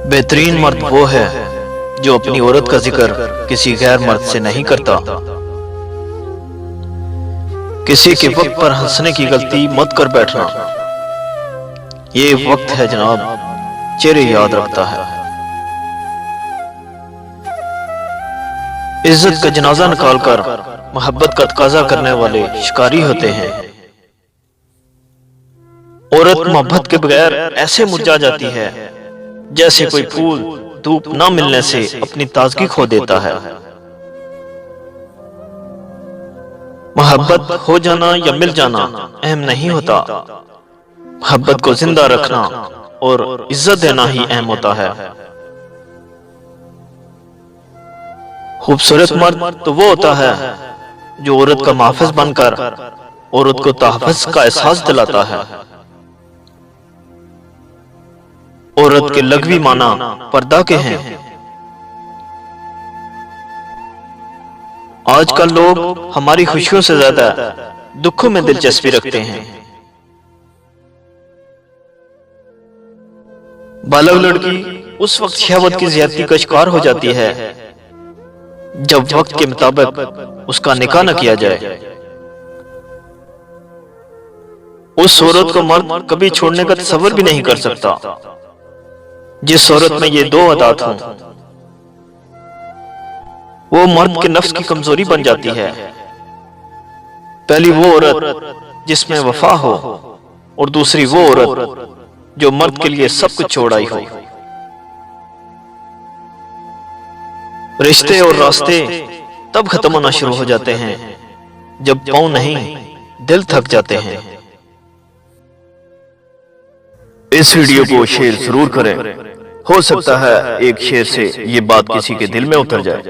बेहतरीन मर्द वो है जो अपनी औरत का जिक्र किसी गैर मर्द से नहीं करता। किसी के वक्त पर हंसने की गलती मत कर बैठना। ये वक्त है जनाब, चेहरे याद रखता है। इज्जत का जनाजा निकालकर मोहब्बत का तकाजा करने वाले शिकारी होते हैं। औरत मोहब्बत के बगैर ऐसे मुरझा जाती है जैसे कोई फूल धूप न मिलने से अपनी ताजगी खो देता है। मोहब्बत हो जाना या मिल जाना अहम नहीं होता, मोहब्बत को जिंदा रखना और इज्जत देना ही अहम होता है। खूबसूरत मर्द तो वो होता है जो औरत का महफिज बनकर औरत को तहफ़्फ़ुज़ का एहसास दिलाता है। औरत के लग़वी माना पर्दा के हैं। आजकल लोग हमारी खुशियों से ज्यादा दुखों में दिलचस्पी रखते हैं। बालिग़ लड़की उस वक्त शहवत की ज़्यादती का शिकार हो जाती है जब वक्त के मुताबिक उसका निकाह न किया जाए। उस औरत को मर्द कभी छोड़ने का तसव्वुर भी नहीं कर सकता जिस औरत में ये दो आदत हों। वो मर्द के नफ्स की कमजोरी बन जाती है। पहली वो औरत जिसमें वफा हो और दूसरी वो औरत जो मर्द के लिए सब कुछ छोड़ आई हो। रिश्ते और रास्ते तब खत्म होना शुरू हो जाते हैं जब पांव नहीं दिल थक जाते हैं। इस वीडियो को शेयर जरूर करें, हो सकता है एक शेयर से ये बात किसी के दिल में उतर जाए।